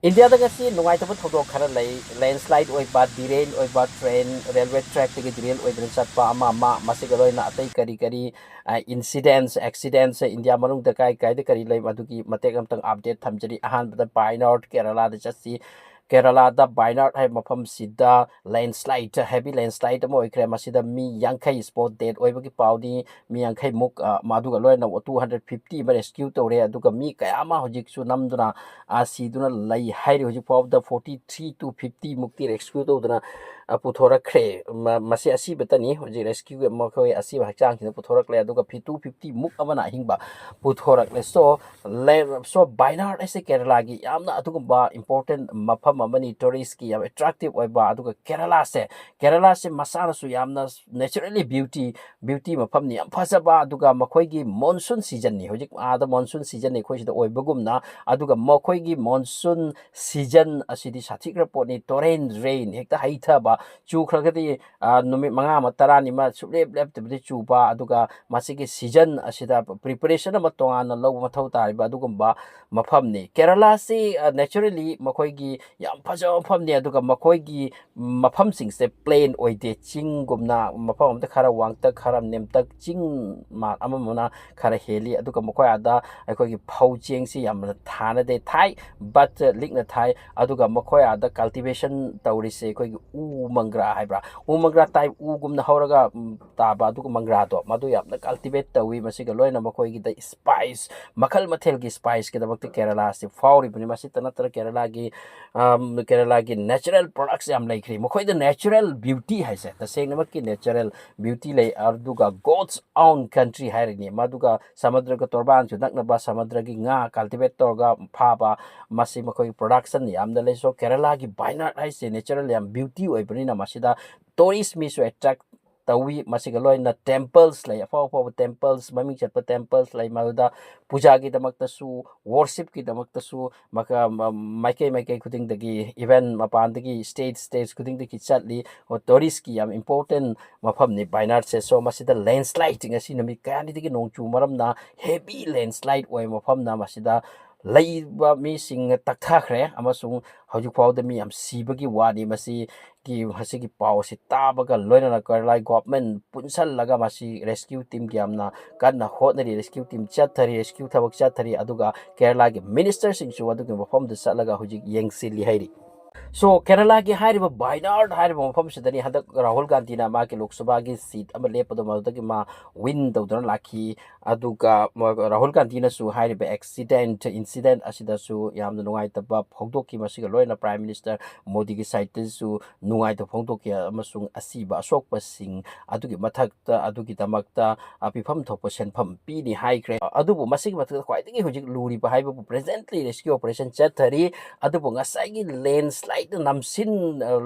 India da ngasi nungai ta thodo khara lei landslide oi ba derail oi ba train railway track te derail oi dren chat pa ama ma masigaloi na atai kari kari incidents accidents India manung da kai da kari lei madu ki matek am tang update thamjari ahan da Baynard Kerala da chasi Kerala da Baynard hai mafam sida landslide heavy landslide mo ikre masida mi yankai spot dead oi ba ki paudi mi yankai muk madu ga loi na 250 ba rescue tore aduga mi kaya ma hojik su namduna asiduna lay hairi hojik pawda 43 to 50 mukti rescue toduna puthora kre masi asi betani hojik rescue ma khoi asi ba chang kina puthora kle aduga 250 muk amana hingba puthora kle so Baynard ase Kerala gi yamna aduga important mafam amani tourist ki yam attractive oi ba aduga Kerala se masana su yamna naturally beauty mafam ni yam phasaba aduga makhoi gi monsoon season ni hojik ada monsoon season ni khoi sida oi bagumna aduga makhoi gi monsoon season asidi sathikra poni torrent rain hekta haitha ba chu khragadi numi manga matara ni ma sublep lep te chu ba aduga masigi season asida preparation ama tonga na lo mathau tari ba adugumba mafam ni Kerala se naturally makhoi gi yam phaja mafam ni aduga makhoi gi mafam sing se plain oide ching gumna mafam amta khara wangta khara nemtak ching ma amamuna khara heli aduga makhoi ada akhoi gi phau cheng si yam thana de thai but likna thai aduga makhoi ada cultivation tawri se akhoi gi u mangra haibra u mangra tai u gumna horaga taba aduga mangra to madu yamna cultivate tawi masiga loina makhoi gi da spice makhal mathel gi spice ke dabak Kerala se fauri bani masita natra Kerala gi natural products yam laikri makhoi the natural beauty hai se the same namak ki natural beauty lay arduga God's own country harini maduga samudra ka torban chu nakna ba samudra gi nga cultivate torga phaba masi makhoi production yam da lay so Kerala gi Baynard hai se natural yam beauty oi bani na masida tourist mi so attract tawi masigaloi na temples lay afaw temples mami chatpa temples lay maluda puja gi damakta su worship ki damakta su maka maike khuding dagi even mapan dagi states khuding dagi chatli o tourist ki yam important mafam ni Baynard se so masida landslide ngasi nami kani dagi nongchu maram na heavy landslide oi mafam na masida laiba mi sing takthakre amasung hojik pawda mi am sibagi wani masi ki hasigi paw si tabaga loina Kerala government punsal laga masi rescue team ki amna kanna hotnari rescue team chathari rescue thabak chathari aduga Kerala gi minister sing chu aduga mafam da salaga hojik yengsili hairi so Kerala ki hairiba Baynard hairiba mafam sidani hadak Rahul Gandhi na ma ki Lok Sabha gi seat ama lepado madagi ma win tawdana lakhi aduga Rahul Gandhi na su hairiba incident asida su yamna nungai taba phogdoki masiga loina Prime Minister Modi gi side su nungai ta phogdoki amasung asiba asokpa sing adugi mathakta adugi tamakta apifam thokpa senpham pi ni haikre adubu masigi mathakta khwaidagi hojik luri ba haiba presently rescue operation chathari adubu ngasai gi landslide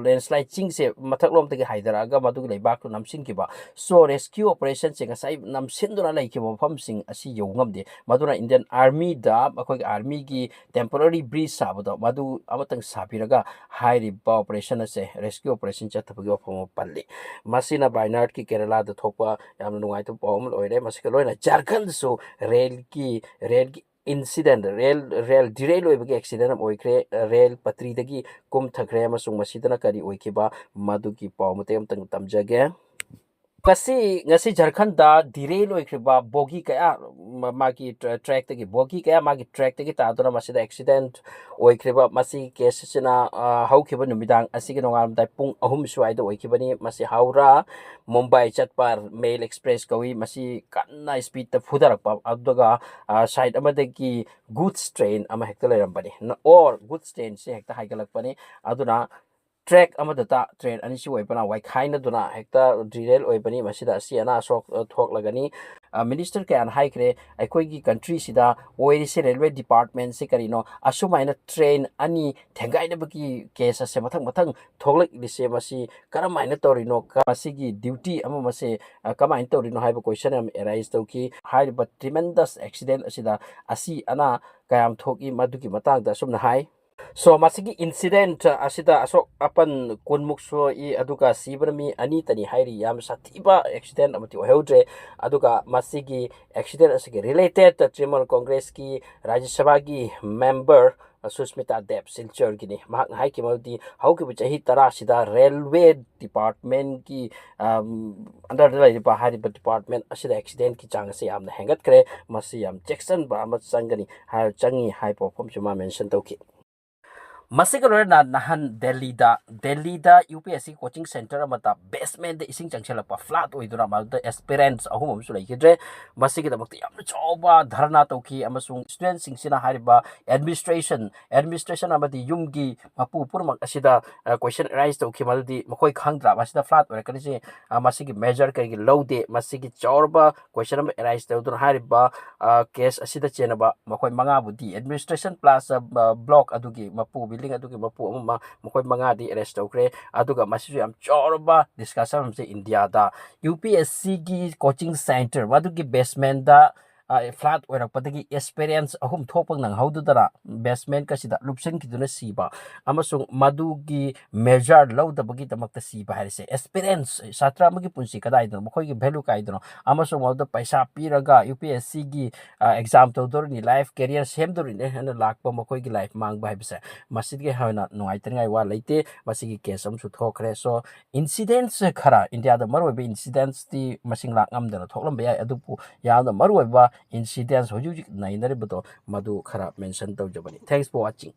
landslide chingse mathaklom tagi haidaraga madugi leibak namsin kiba so rescue operation chinga sai namsin dura laikiba mafam sing asi yongamde maduna Indian Army da akhoi army gi temporary bridge sabado madu amatang sabiraga hairi ba operation ase rescue operation chathabagi ofam palli masina Baynard ki Kerala da thokpa yamna nungai to pawm loire masika loina Jharkhand so rail ki incident rail derail oibagi accident am oikre rail patri dagi kum thakre amasung masidana kari oikiba madugi pawmate amtang tamjage ngasi Jharkhand da derail oikriba bogi kaya magi track tagi bogi kaya magi track tagi taduna masida accident oikriba masi case sina haukiba numidang asigi nongam dai pung ahum suai da oikibani masi Howrah Mumbai chatpar Mail Express kawi masi kanna speed ta fudarakpa aduga side amadagi goods train ama hekta leirambani or goods train se hekta haigalakpani aduna track amadata train anisi oibana wai khaina duna hekta derail oibani masida asi ana sok thok lagani minister kan haikre aikoi gi country sida oirisi railway department se karino asumaina train ani thengai na baki case ase mathang thoklak lise masi karamaina torino masigi duty ama mase kamain torino haiba question am arise toki haiba tremendous accident asida asi ana kayam thoki madugi matang da sumna hai so masigi incident asida asok apan kunmuk so I aduga sibrami ani tani hairi yam sathiba accident amati oheudre aduga masigi accident asigi related Trinamool Congress ki Rajya Sabha ki member Susmita Deb Silcher gini mahak hai ki madi hau ki chahi tara sida railway department ki under the department asida accident ki chang se amna hangat kre masi yam Jackson ba ama changani ha changi hai perform chuma mention tawki Masigalo na nahan Delhi da UPSC coaching center amata basement de ising changchala pa flat oidura malda aspirants ahum amsu laikidre masigida makti yamna choba dharna tawki amasung students singsina hariba administration amadi yumgi mapu purmak asida question arise tawki maldi makoi khangdra masida flat oirakani se masigi measure kagi lowde masigi chorba question am arise tawdun hariba case asida chenaba makoi manga budi administration plus block adugi mapu building adugi mapu ama makoi manga di arrest tawkre aduga masisu yam chorba discussion amse India da UPSC gi coaching center madugi basement da flat oirakpadagi experience ahum thopang nang haududara basement kasida lupsen kiduna siba amasung madugi measure lawdabagi tamakta siba harise experience satra amagi punsi kadai don makoi gi value kai don amasung mawda paisa piraga UPSC gi exam tawdorni life career semdorni hana lakpa makoi gi life mangba haibisa masigi hana nuaitangai wa leite masigi case amsu thokre so incidents khara India da maroi incidents ti masing lak ngamdana thoklam ba adupu yaada maroi incidents hoju nainare buto madu khara mention tawjabani. Thanks for watching.